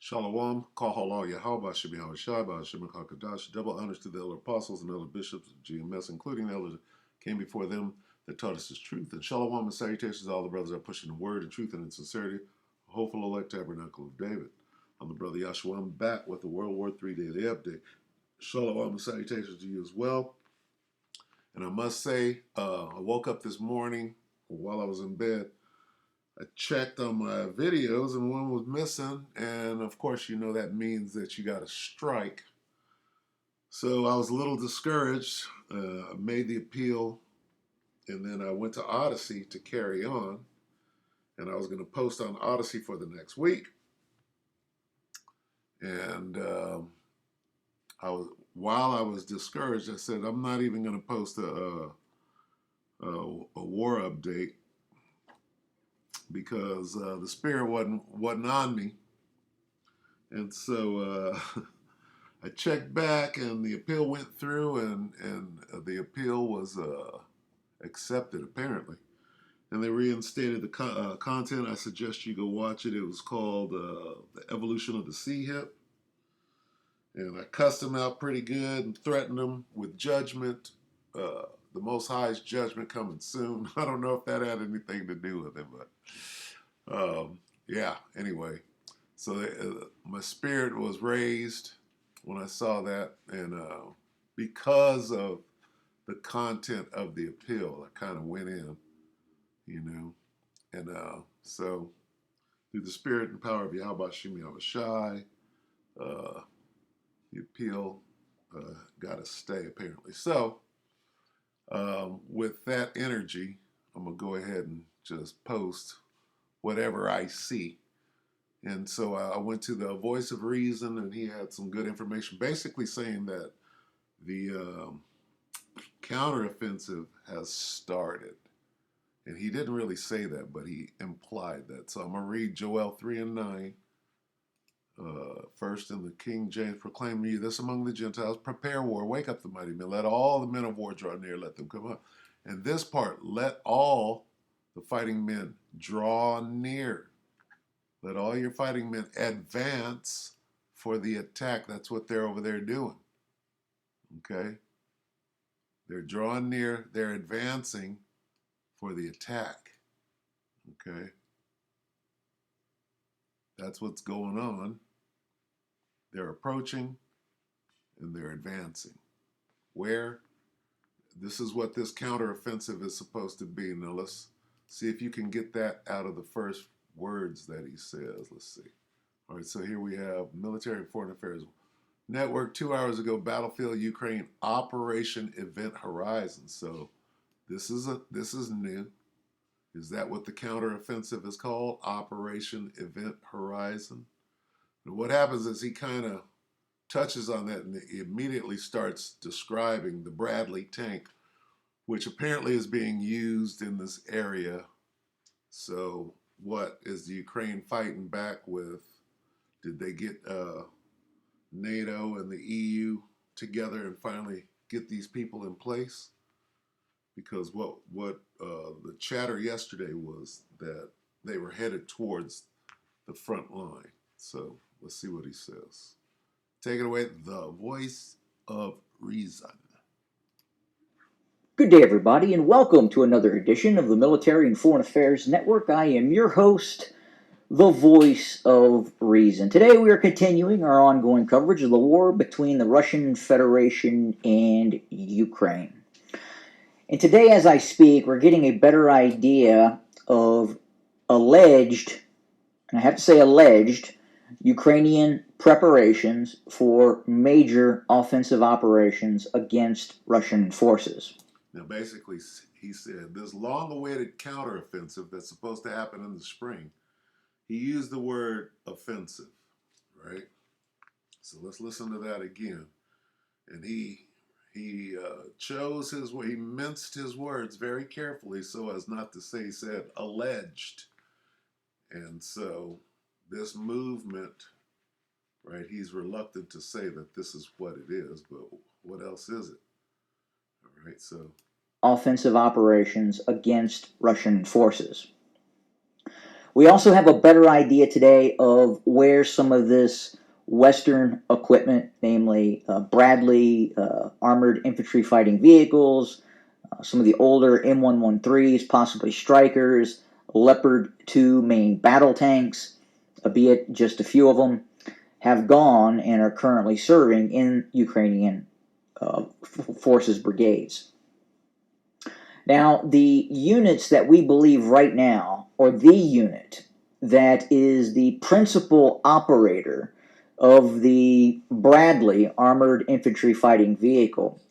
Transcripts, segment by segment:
Shalom, Kahala Yahweh Shemi Hawashai, Shemi Hakadash, double honors to the elder apostles and elder bishops of GMS, including the elders that came before them that taught us his truth. And Shalom and salutations to all the brothers that are pushing the word and truth and in sincerity, a hopeful elect tabernacle of David. I'm the brother Yahshua. I'm back with the WW3 Daily Update. Shalom and salutations to you as well. And I must say, I woke up this morning while I was in bed. I checked on my videos and one was missing, and of course you know that means that you got a strike. So I was a little discouraged. I made the appeal, and then I went to Odyssey to carry on, and I was going to post on Odyssey for the next week. And while I was discouraged, I said I'm not even going to post a war update because the spirit wasn't on me. And so I checked back, and the appeal went through, and the appeal was accepted, apparently. And they reinstated the content. I suggest you go watch it. It was called The Evolution of the Sea Hip. And I cussed them out pretty good and threatened them with judgment. The Most High's judgment coming soon. I don't know if that had anything to do with it, but yeah, anyway. So my spirit was raised when I saw that, and because of the content of the appeal, I kind of went in, and so through the spirit and power of Yahweh Shemi Hawashai, the appeal got a stay apparently. So with that energy, I'm gonna go ahead and just post whatever I see. And so I went to the Voice of Reason, and he had some good information, basically saying that the counteroffensive has started. And he didn't really say that, but he implied that. So I'm going to read Joel 3 and 9. First in the King James, proclaim ye this among the Gentiles, prepare war, wake up the mighty men, let all the men of war draw near, let them come up. And this part, let all the fighting men draw near. Let all your fighting men advance for the attack. That's what they're over there doing. Okay? They're drawing near, they're advancing for the attack. Okay? That's what's going on. They're approaching and they're advancing. Where? This is what this counteroffensive is supposed to be. Now let's see if you can get that out of the first words that he says. Let's see. All right, so here we have Military and Foreign Affairs Network 2 hours ago, Battlefield Ukraine, Operation Event Horizon. So this is new. Is that what the counteroffensive is called? Operation Event Horizon. And what happens is he kind of touches on that, and he immediately starts describing the Bradley tank, which apparently is being used in this area. So what is the Ukraine fighting back with? Did they get NATO and the EU together and finally get these people in place? Because what the chatter yesterday was that they were headed towards the front line. So let's see what he says. Take it away, the Voice of Reason. Good day, everybody, and welcome to another edition of the Military and Foreign Affairs Network. I am your host, the Voice of Reason. Today we are continuing our ongoing coverage of the war between the Russian Federation and Ukraine. And today, as I speak, we're getting a better idea of alleged, and I have to say alleged, Ukrainian preparations for major offensive operations against Russian forces. Now, basically, he said this long-awaited counteroffensive that's supposed to happen in the spring, he used the word offensive, right? So let's listen to that again. And he chose his he minced his words very carefully so as not to say, he said alleged. And so this movement, right, he's reluctant to say that this is what it is, but what else is it? All right, so offensive operations against Russian forces. We also have a better idea today of where some of this Western equipment, namely Bradley armored infantry fighting vehicles, some of the older M113s, possibly Strykers, Leopard 2 main battle tanks, albeit just a few of them, have gone and are currently serving in Ukrainian forces brigades. Now, the units that we believe right now, or the unit that is the principal operator of the Bradley armored infantry fighting vehicle,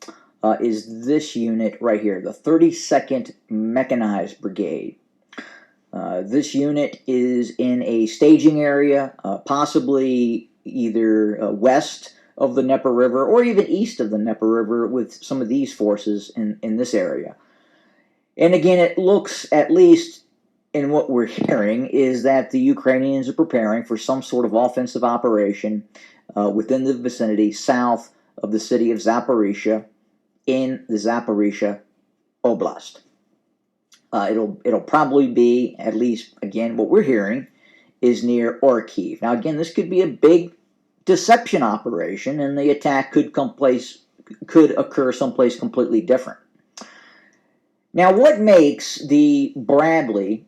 is this unit right here, the 32nd Mechanized Brigade. This unit is in a staging area, possibly either west of the Dnieper River or even east of the Dnieper River with some of these forces in this area. And again, it looks, at least in what we're hearing, is that the Ukrainians are preparing for some sort of offensive operation within the vicinity south of the city of Zaporizhia in the Zaporizhia Oblast. It'll probably be, at least again, what we're hearing is near Orkiv. Now, again, this could be a big deception operation, and the attack could occur someplace completely different. Now, what makes the Bradley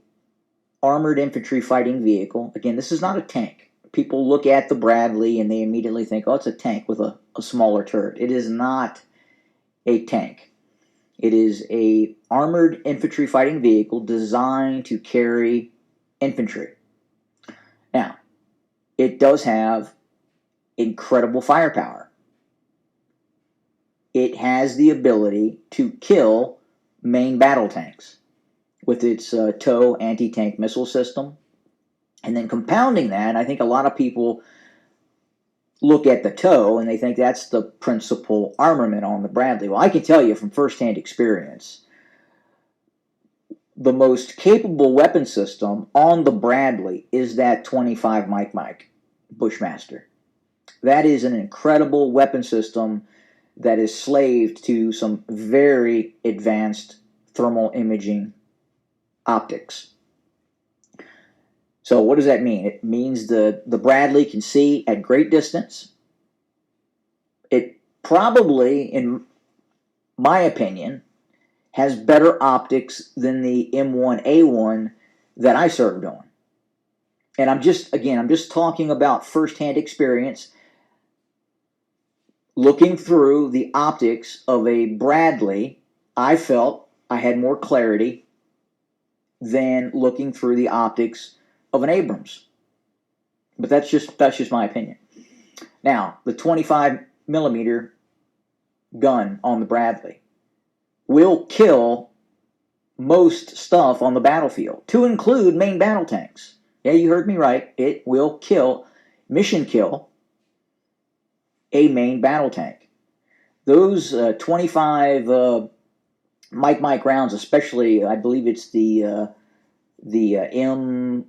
armored infantry fighting vehicle, again, this is not a tank. People look at the Bradley and they immediately think, oh, it's a tank with a smaller turret. It is not a tank. It is a armored infantry fighting vehicle designed to carry infantry. Now, it does have incredible firepower. It has the ability to kill main battle tanks with its TOW anti-tank missile system. And then compounding that, I think a lot of people look at the TOW and they think that's the principal armament on the Bradley. Well, I can tell you from firsthand experience, the most capable weapon system on the Bradley is that 25 Mike Bushmaster. That is an incredible weapon system that is slaved to some very advanced thermal imaging optics. So what does that mean? It means the Bradley can see at great distance. It probably, in my opinion, has better optics than the M1A1 that I served on. And I'm just talking about firsthand experience. Looking through the optics of a Bradley, I felt I had more clarity than looking through the optics of an Abrams. But that's just my opinion. Now, the 25 millimeter gun on the Bradley will kill most stuff on the battlefield, to include main battle tanks. Yeah, you heard me right. It will mission kill a main battle tank. Those 25 Mike rounds, especially, I believe it's the M199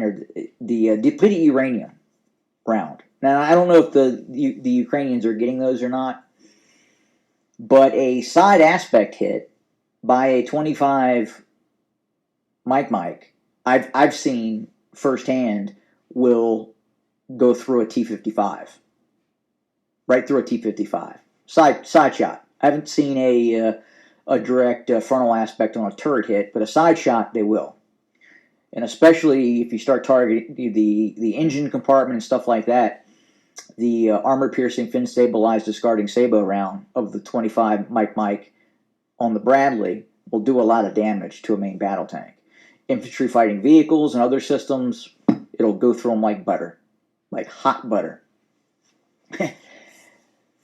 or the depleted uranium round. Now, I don't know if the Ukrainians are getting those or not, but a side aspect hit by a 25 Mike, I've seen firsthand, will go through a T-55. Right through a T-55. Side shot. I haven't seen a direct frontal aspect on a turret hit, but a side shot they will. And especially if you start targeting the engine compartment and stuff like that, the armor-piercing, fin-stabilized, discarding sabot round of the 25 Mike on the Bradley will do a lot of damage to a main battle tank. Infantry fighting vehicles and other systems, it'll go through them like butter, like hot butter.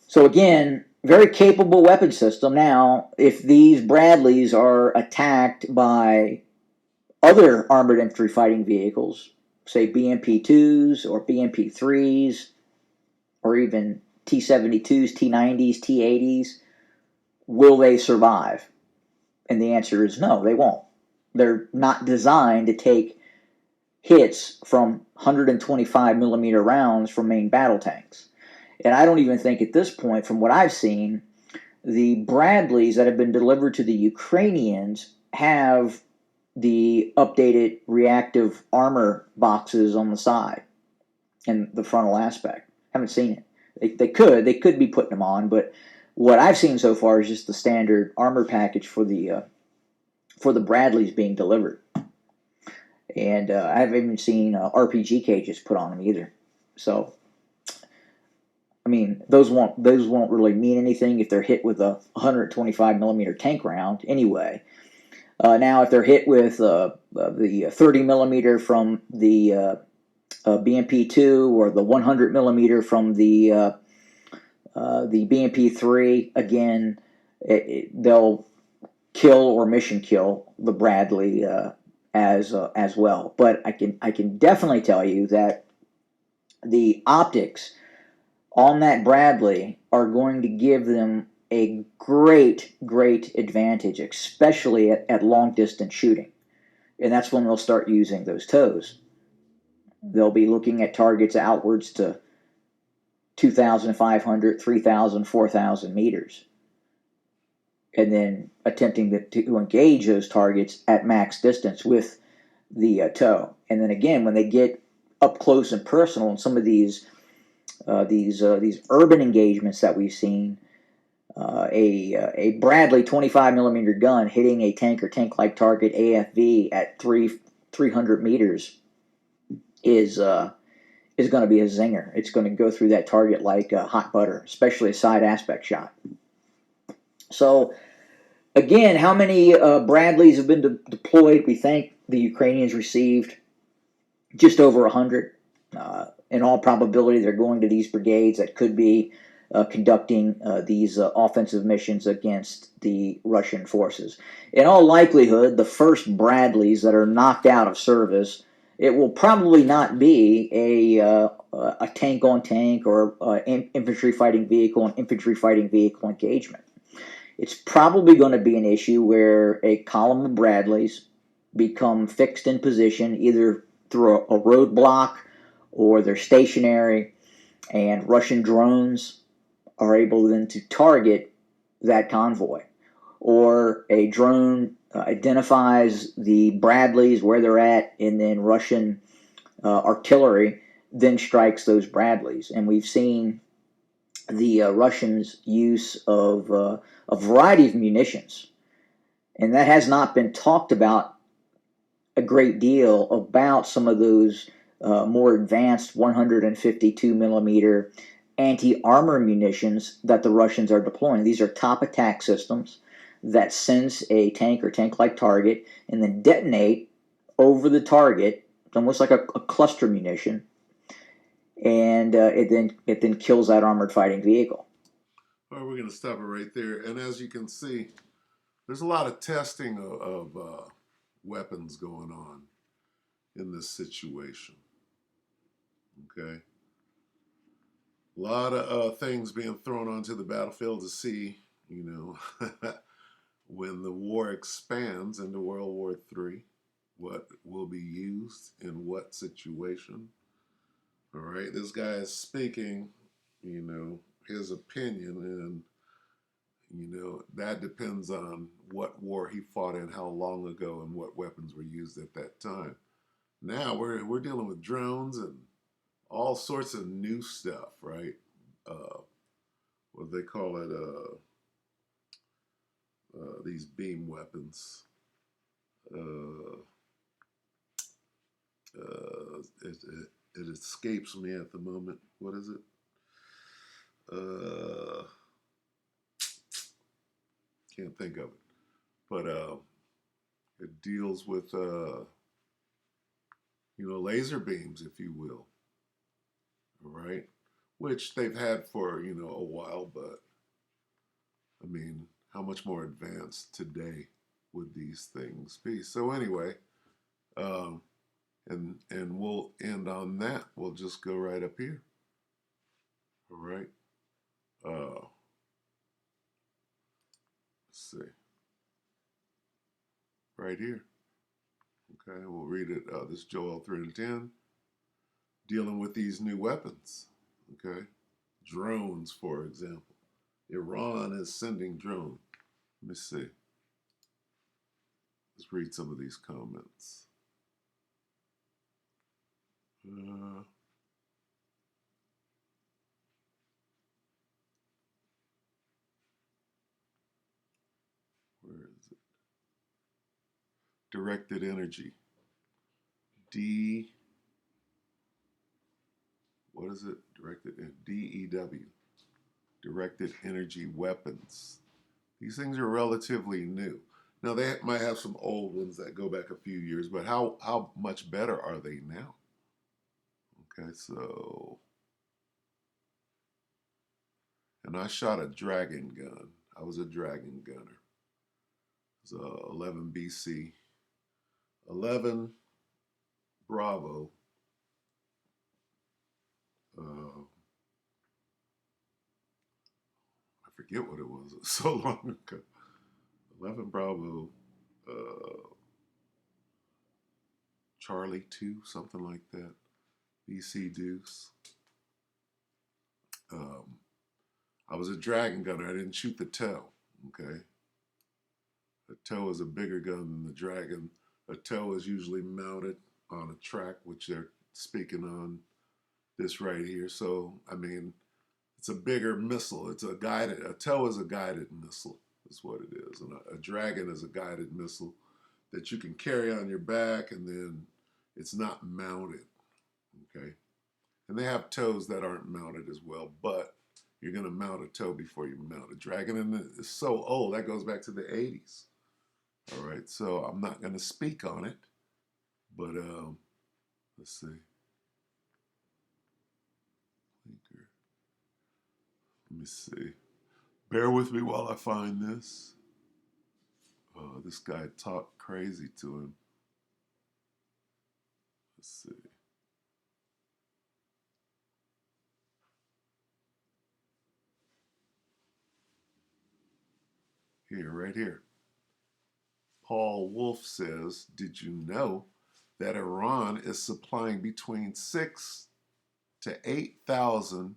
So again, very capable weapon system. Now, if these Bradleys are attacked by other armored infantry fighting vehicles, say BMP-2s or BMP-3s, or even T-72s, T-90s, T-80s, will they survive? And the answer is no, they won't. They're not designed to take hits from 125 millimeter rounds from main battle tanks. And I don't even think at this point, from what I've seen, the Bradleys that have been delivered to the Ukrainians have the updated reactive armor boxes on the side and the frontal aspect. Haven't seen it. They could be putting them on, but what I've seen so far is just the standard armor package for the Bradleys being delivered, and I haven't even seen RPG cages put on them either. So, I mean, those won't really mean anything if they're hit with a 125 millimeter tank round anyway. Now, if they're hit with the 30 millimeter from the BMP2 or the 100 millimeter from the BMP3, again, they'll kill or mission kill the Bradley as well. But I can definitely tell you that the optics on that Bradley are going to give them a great advantage, especially at long distance shooting. And that's when they'll start using those tows. They'll be looking at targets outwards to 2,500, 3,000, 4,000 meters, and then attempting to engage those targets at max distance with the tow. And then again, when they get up close and personal in some of these urban engagements that we've seen, a Bradley 25 millimeter gun hitting a tank or tank-like target AFV at 300 meters is going to be a zinger. It's going to go through that target like hot butter, especially a side aspect shot. So again, how many Bradleys have been deployed? We think the Ukrainians received just over 100. In all probability, they're going to these brigades that could be conducting these offensive missions against the Russian forces. In all likelihood, the first Bradleys that are knocked out of service, it will probably not be a tank on tank or infantry fighting vehicle and infantry fighting vehicle engagement. It's probably going to be an issue where a column of Bradleys become fixed in position either through a roadblock or they're stationary, and Russian drones are able then to target that convoy. Or a drone identifies the Bradleys, where they're at, and then Russian artillery then strikes those Bradleys. And we've seen the Russians' use of a variety of munitions. And that has not been talked about a great deal, about some of those more advanced 152 millimeter anti-armor munitions that the Russians are deploying. These are top attack systems that sense a tank or tank-like target and then detonate over the target. It's almost like a cluster munition, and it then kills that armored fighting vehicle. All right, we're going to stop it right there. And as you can see, there's a lot of testing of weapons going on in this situation. Okay, a lot of things being thrown onto the battlefield to see, when the war expands into World War III, what will be used in what situation. All right, this guy is speaking, his opinion, and that depends on what war he fought in, how long ago, and what weapons were used at that time. Now we're dealing with drones and all sorts of new stuff, right? What they call it, these beam weapons. It escapes me at the moment. What is it? Can't think of it. But it deals with, laser beams, if you will. All right? Which they've had for, a while, but I mean, how much more advanced today would these things be? So anyway, and we'll end on that. We'll just go right up here. All right. Let's see. Right here. Okay, we'll read it. This is Joel 3:10. Dealing with these new weapons. Okay. Drones, for example. Iran is sending drones. Let me see. Let's read some of these comments. Where is it? Directed energy. What is it? DEW. Directed energy weapons. These things are relatively new. Now they might have some old ones that go back a few years, but how much better are they now? Okay, so and I shot a dragon gun. I was a dragon gunner. It was a 11 BC, 11 Bravo. I forget what it was. It was so long ago. 11 Bravo, uh, Charlie 2, something like that. BC Deuce. Um, I was a dragon gunner. I didn't shoot the toe. Okay. A toe is a bigger gun than the dragon. A toe is usually mounted on a track, which they're speaking on this right here. So, I mean, it's a bigger missile. A toe is a guided missile, is what it is. And a dragon is a guided missile that you can carry on your back and then it's not mounted. Okay. And they have toes that aren't mounted as well, but you're going to mount a toe before you mount a dragon. And it's so old, that goes back to the 80s. All right, so I'm not going to speak on it, but let's see. Let me see. Bear with me while I find this. This guy talked crazy to him. Let's see. Here, right here. Paul Wolf says, did you know that Iran is supplying between 6 to 8,000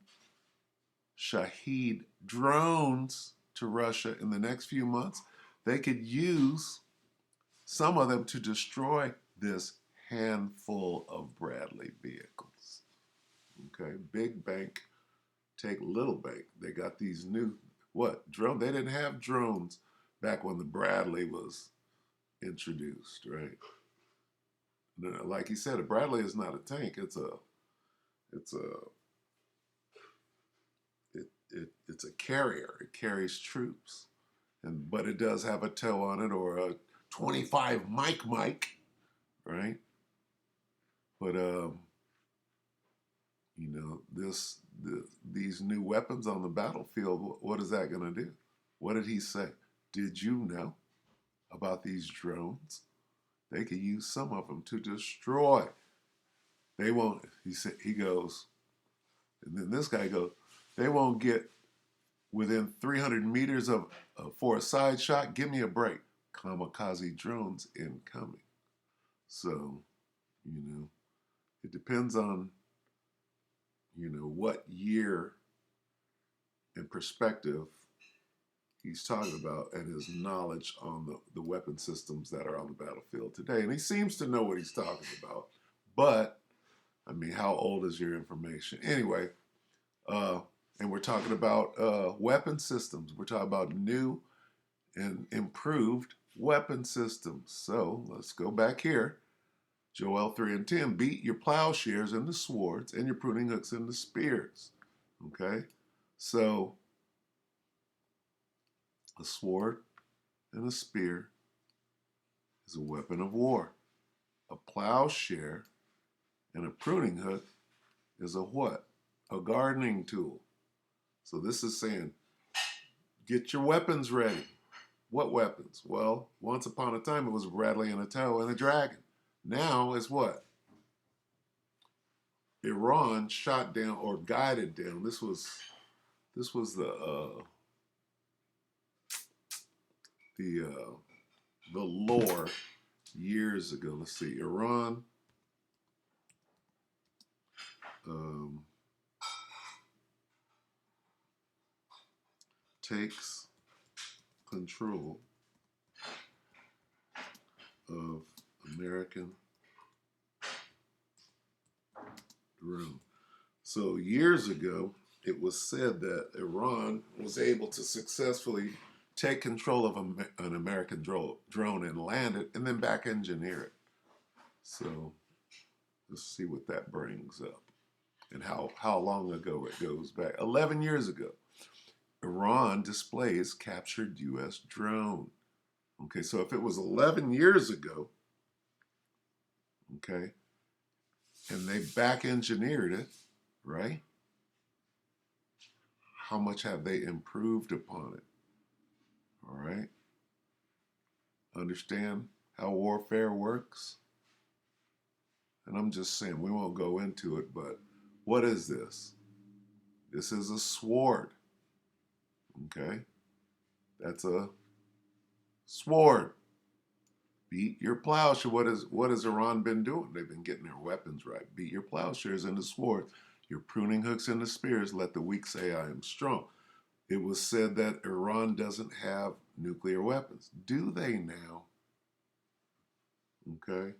Shahed drones to Russia in the next few months? They could use some of them to destroy this handful of Bradley vehicles. Okay, big bank take little bank. They got these new drone? They didn't have drones back when the Bradley was introduced, right? Like he said, a Bradley is not a tank. It's a it's a carrier. It carries troops, but it does have a toe on it or a 25 Mike, right? But you know, these new weapons on the battlefield. What is that going to do? What did he say? Did you know about these drones? They could use some of them to destroy. They won't. He goes, and then this guy goes. They won't get within 300 meters of for a side shot. Give me a break. Kamikaze drones incoming. So, you know, it depends on, you know, what year and perspective he's talking about and his knowledge on the weapon systems that are on the battlefield today. And he seems to know what he's talking about. But, I mean, how old is your information? Anyway, and we're talking about weapon systems. We're talking about new and improved weapon systems. So let's go back here. Joel 3 and 10. Beat your plowshares into swords and your pruning hooks into spears. Okay? So a sword and a spear is a weapon of war. A plowshare and a pruning hook is a what? A gardening tool. So this is saying, get your weapons ready. What weapons? Well, once upon a time it was a Bradley and a toe and a dragon. Now it's what? Iran shot down or guided down. This was the lore years ago. Let's see, Iran um, takes control of American drone. So years ago, it was said that Iran was able to successfully take control of an American drone and land it and then back engineer it. So let's see what that brings up and how long ago it goes back. 11 years ago, Iran displays captured U.S. drone. Okay, so if it was 11 years ago, okay, and they back engineered it, right? How much have they improved upon it? All right. Understand how warfare works? And I'm just saying, we won't go into it, but what is this? This is a sword. Okay? That's a sword. Beat your plowshare. What has Iran been doing? They've been getting their weapons right. Beat your plowshares into swords, your pruning hooks into spears. Let the weak say, I am strong. It was said that Iran doesn't have nuclear weapons. Do they now? Okay?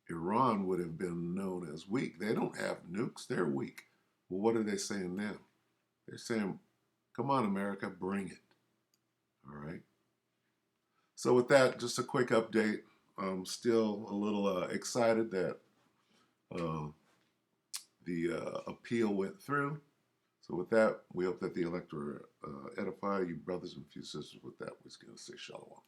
Iran would have been known as weak. They don't have nukes. They're weak. Well, what are they saying now? They're saying, come on, America, bring it. All right? So with that, just a quick update. I'm still a little excited that uh, the appeal went through. So with that, we hope that the electorate edify you brothers and few sisters. With that, we're going to say shalom.